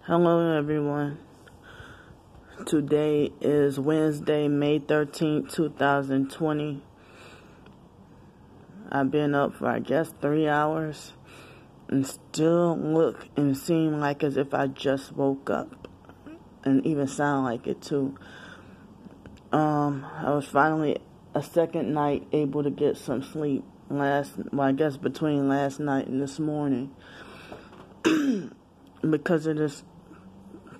Hello everyone. Today is Wednesday, May 13th, 2020. I've been up for 3 hours and still look and seem like as if I just woke up and even sound like it too. I was finally a second night able to get some sleep between last night and this morning because of this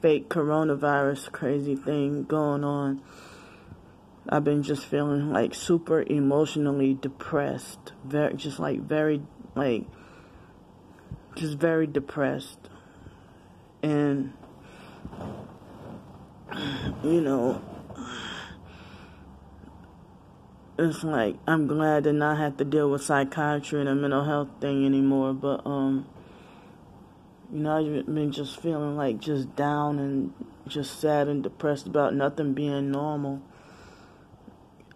fake coronavirus crazy thing going on. I've been just feeling like super emotionally depressed, very depressed. And it's like I'm glad to not have to deal with psychiatry and a mental health thing anymore, but I've been just feeling like just down and just sad and depressed about nothing being normal.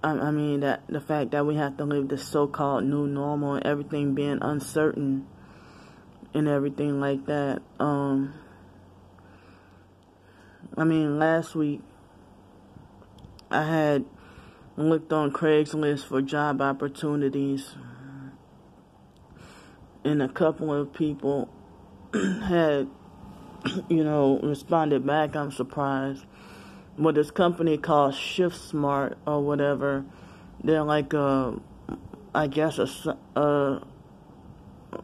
I mean, that the fact that we have to live this so-called new normal and everything being uncertain and everything like that. Last week I had looked on Craigslist for job opportunities, and a couple of people had, responded back. I'm surprised. With this company called Shift Smart or whatever, they're like more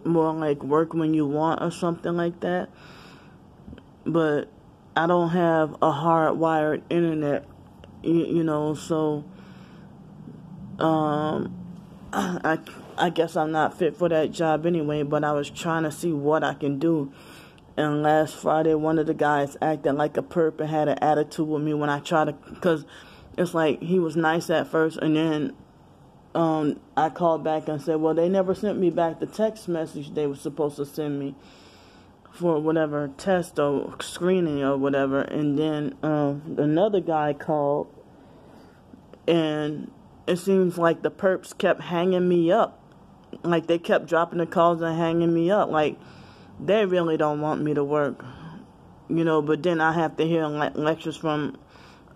like work when you want or something like that. But I don't have a hardwired internet, so I guess I'm not fit for that job anyway, but I was trying to see what I can do. And last Friday, one of the guys acted like a perp and had an attitude with me when I tried to, because it's like he was nice at first, and then I called back and said, well, they never sent me back the text message they were supposed to send me for whatever test or screening or whatever. And then another guy called, and it seems like the perps kept hanging me up. Like, they kept dropping the calls and hanging me up. Like, they really don't want me to work. But then I have to hear lectures from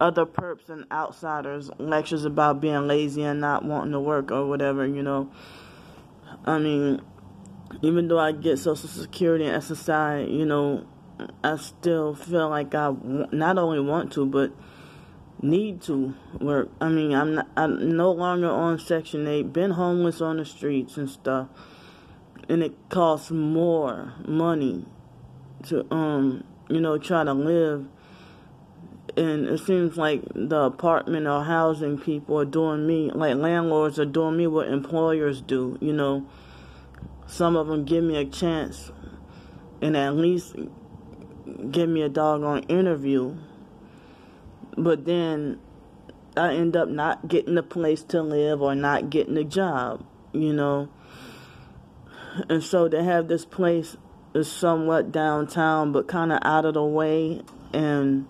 other perps and outsiders, lectures about being lazy and not wanting to work or whatever, I mean, even though I get Social Security and SSI, I still feel like I not only want to, but need to work. I mean, I'm no longer on Section 8, been homeless on the streets and stuff, and it costs more money to try to live. And it seems like the apartment or housing people are doing me, like landlords are doing me what employers do. Some of them give me a chance and at least give me a doggone interview. But then I end up not getting a place to live or not getting a job, And so they have this place that's somewhat downtown but kind of out of the way. And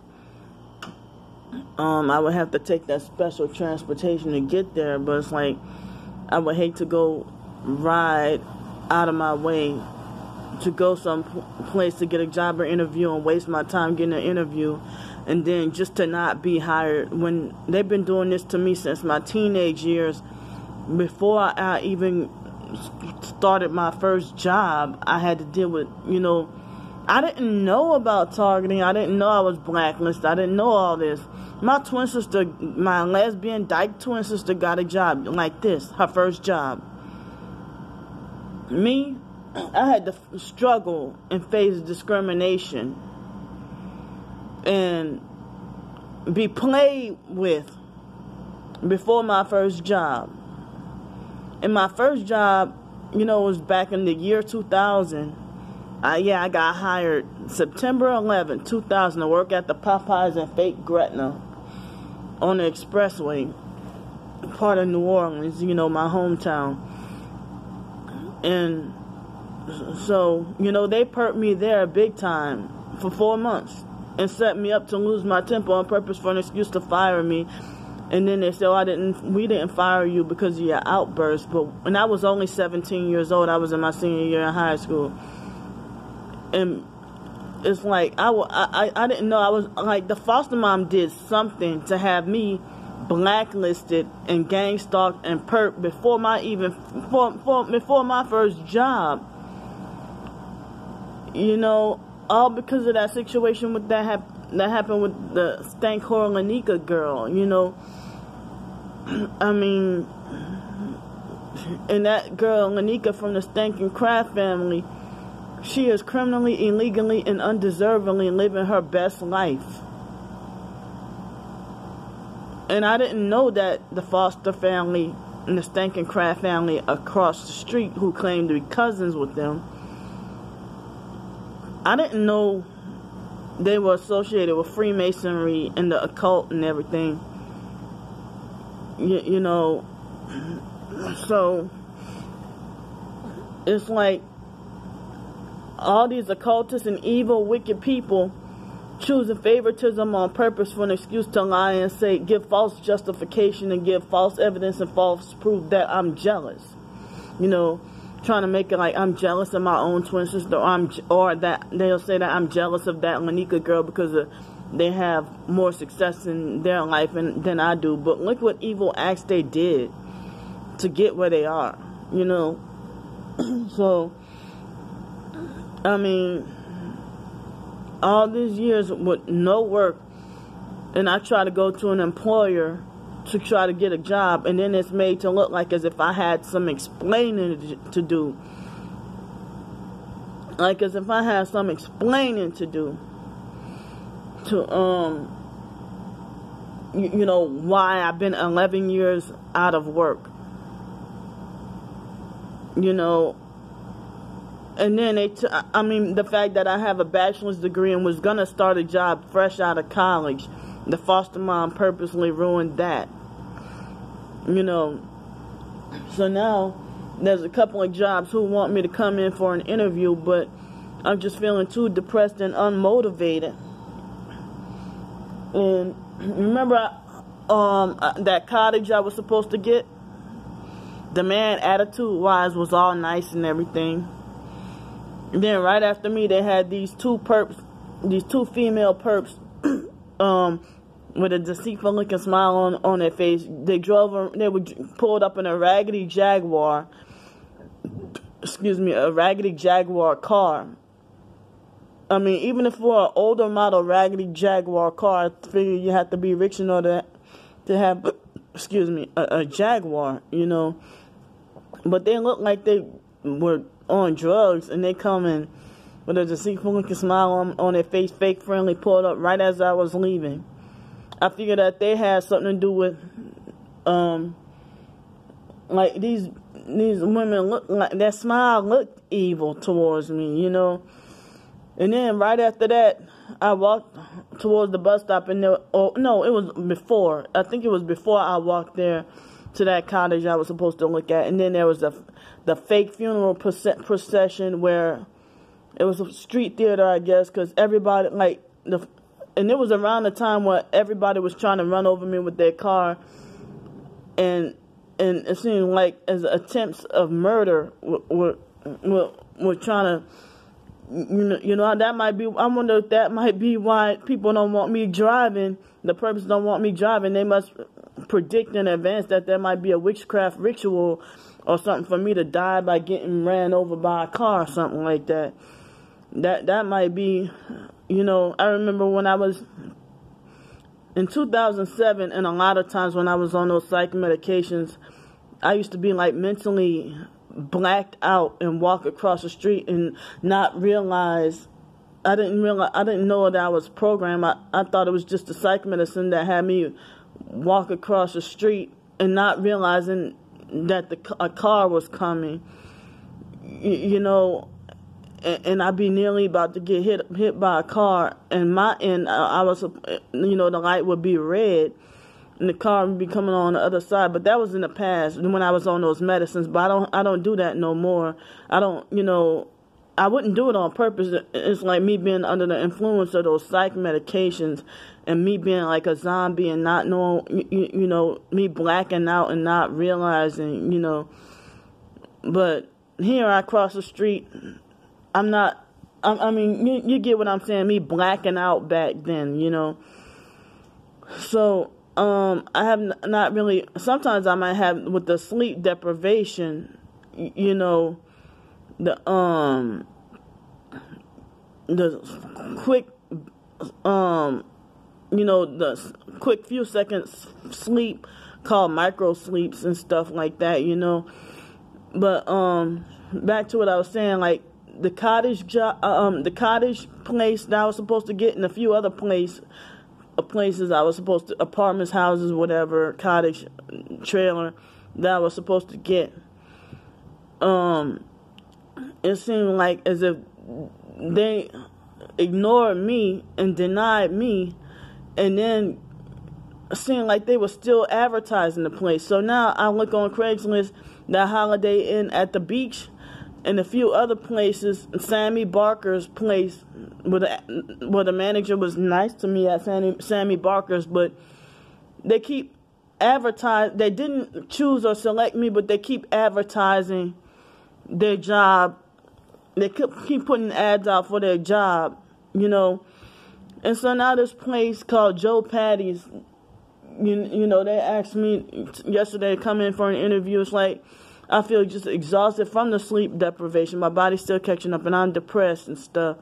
I would have to take that special transportation to get there. But it's like I would hate to go ride out of my way to go some place to get a job or interview and waste my time getting an interview, and then just to not be hired, when they've been doing this to me since my teenage years. Before I even started my first job, I had to deal with, I didn't know about targeting. I didn't know I was blacklisted. I didn't know all this. My twin sister, my lesbian dyke twin sister, got a job like this, her first job. Me, I had to struggle and face discrimination and be played with before my first job. And my first job, was back in the year 2000. I got hired September 11, 2000 to work at the Popeyes in fake Gretna on the expressway, part of New Orleans, my hometown. And so, they perked me there big time for 4 months and set me up to lose my temper on purpose for an excuse to fire me. And then they said, we didn't fire you because of your outburst. But when I was only 17 years old, I was in my senior year in high school. And it's like I didn't know I was like the foster mom did something to have me blacklisted and gang stalked and perp before before my first job. You know, all because of that situation with that happened with the stank whore Lanika girl. You know, I mean, and that girl Lanika from the Stankin' Kraft family, she is criminally, illegally, and undeservingly living her best life. And I didn't know that the Foster family and the Stankin' Kraft family across the street, who claimed to be cousins with them, I didn't know they were associated with Freemasonry and the occult and everything. You know, so it's like all these occultists and evil, wicked people choosing favoritism on purpose for an excuse to lie and say, give false justification and give false evidence and false proof that I'm jealous. You know, trying to make it like I'm jealous of my own twin sister, or that they'll say that I'm jealous of that Lanika girl because they have more success in their life than I do. But look what evil acts they did to get where they are, you know. So, I mean, all these years with no work, and I try to go to an employer to try to get a job, and then it's made to look like as if I had some explaining to do. Like as if I had some explaining to do to, you know, why I've been 11 years out of work. You know, and then I mean, the fact that I have a bachelor's degree and was going to start a job fresh out of college, the foster mom purposely ruined that. You know, so now there's a couple of jobs who want me to come in for an interview, but I'm just feeling too depressed and unmotivated. And remember that cottage I was supposed to get? The man, attitude-wise, was all nice and everything. And then right after me, they had these two female perps, with a deceitful looking smile on their face. They were pulled up in a raggedy Jaguar, a raggedy Jaguar car. I mean, even if for an older model raggedy Jaguar car, I figure you have to be rich in order to have, a Jaguar, you know. But they look like they were on drugs, and they come in with a deceitful looking smile on their face, fake friendly, pulled up right as I was leaving. I figured that they had something to do with, like these women look like, that smile looked evil towards me, you know. And then right after that, I walked towards the bus stop, and it was before. I think it was before I walked there to that cottage I was supposed to look at. And then there was the fake funeral procession where it was a street theater, I guess, because everybody, and it was around the time where everybody was trying to run over me with their car, and it seemed like as attempts of murder were trying to, you know, that might be, I wonder if that might be why people don't want me driving. The purpose don't want me driving. They must predict in advance that there might be a witchcraft ritual or something for me to die by getting ran over by a car or something like that. That might be, you know. I remember when I was in 2007, and a lot of times when I was on those psych medications, I used to be like mentally blacked out and walk across the street and not realize. I didn't know that I was programmed. I thought it was just the psych medicine that had me walk across the street and not realizing that a car was coming, you know, and I'd be nearly about to get hit by a car, and I was, you know, the light would be red, and the car would be coming on the other side. But that was in the past when I was on those medicines. But I don't do that no more. I don't, you know, I wouldn't do it on purpose. It's like me being under the influence of those psych medications, and me being like a zombie and not knowing, you know, me blacking out and not realizing, you know. But here I cross the street, I'm not I mean, you get what I'm saying, me blacking out back then, you know. So, I have not really, sometimes I might have, with the sleep deprivation, you know, the quick, you know, the quick few seconds sleep called micro sleeps and stuff like that, you know. But, back to what I was saying, like, the cottage place that I was supposed to get, and a few other places I was supposed to, apartments, houses, whatever, cottage, trailer that I was supposed to get. It seemed like as if they ignored me and denied me, and then it seemed like they were still advertising the place. So now I look on Craigslist, that Holiday Inn at the beach, and a few other places, Sammy Barker's place, where the manager was nice to me at Sammy Barker's, but they keep advertising. They didn't choose or select me, but they keep advertising their job. They keep putting ads out for their job, you know. And so now this place called Joe Patty's, you know, they asked me yesterday to come in for an interview. It's like, I feel just exhausted from the sleep deprivation. My body's still catching up, and I'm depressed and stuff.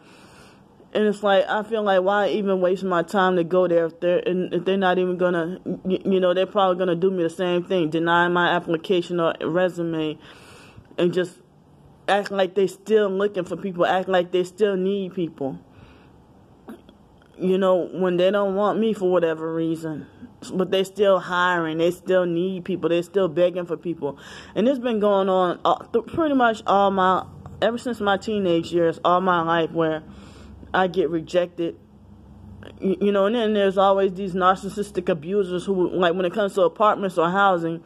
And it's like, I feel like, why even waste my time to go there if they're not even gonna, you know, they're probably gonna do me the same thing, deny my application or resume, and just act like they still looking for people, act like they still need people. You know, when they don't want me for whatever reason. But they still hiring. They still need people. They're still begging for people. And it's been going on pretty much ever since my teenage years, all my life, where I get rejected. You know, and then there's always these narcissistic abusers who, like, when it comes to apartments or housing,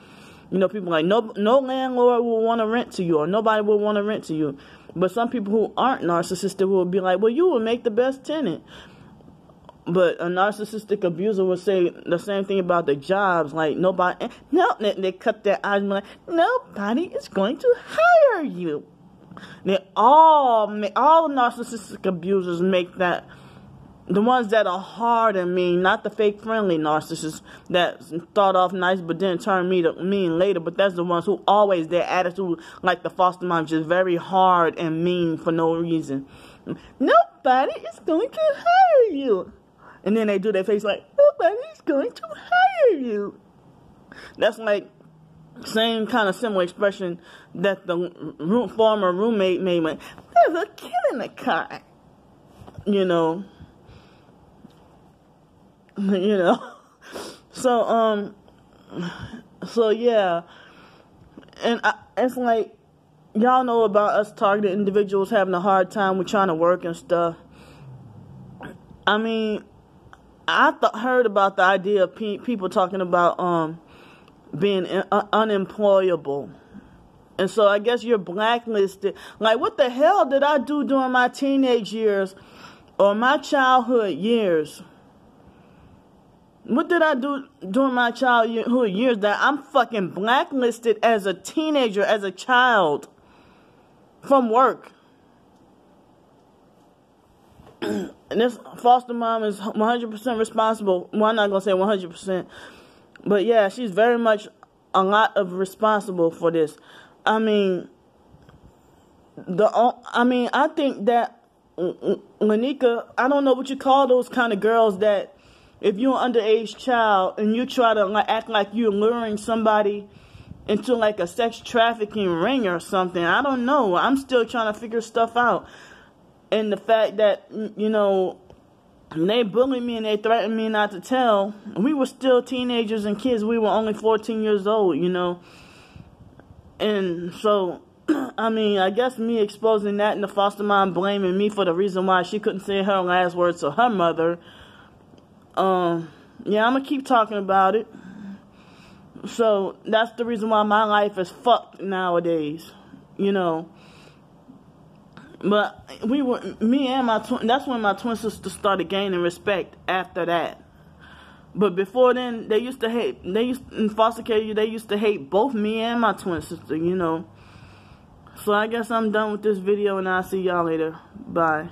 you know, people like, no landlord will want to rent to you, or nobody will want to rent to you. But some people who aren't narcissistic will be like, well, you will make the best tenant. But a narcissistic abuser will say the same thing about the jobs. Like, nobody, no, they cut their eyes and be like, nobody is going to hire you. All narcissistic abusers make that, the ones that are hard and mean, not the fake friendly narcissists that start off nice but then turn mean later. But that's the ones who always, their attitude, like the foster mom, just very hard and mean for no reason. Nobody is going to hire you. And then they do their face like, nobody's going to hire you. That's like same kind of similar expression that the former roommate made when there's a kid in the car. You know. You know. So yeah. And it's like, y'all know about us targeted individuals having a hard time with trying to work and stuff. I mean, I heard about the idea of people talking about being unemployable. And so I guess you're blacklisted. Like, what the hell did I do during my teenage years or my childhood years? What did I do during my childhood years that I'm fucking blacklisted as a teenager, as a child, from work? And this foster mom is 100% responsible. Well, I'm not going to say 100%. But yeah, she's very much a lot of responsible for this. I mean, I think that Lanika, I don't know what you call those kind of girls that if you're an underage child and you try to act like you're luring somebody into like a sex trafficking ring or something. I don't know. I'm still trying to figure stuff out. And the fact that, you know, they bullied me and they threatened me not to tell. We were still teenagers and kids. We were only 14 years old, you know. And so, I mean, I guess me exposing that and the foster mom blaming me for the reason why she couldn't say her last words to her mother. Yeah, I'm going to keep talking about it. So, that's the reason why my life is fucked nowadays, you know. But me and my that's when my twin sister started gaining respect after that. But before then, in foster care, they used to hate both me and my twin sister, you know. So I guess I'm done with this video and I'll see y'all later. Bye.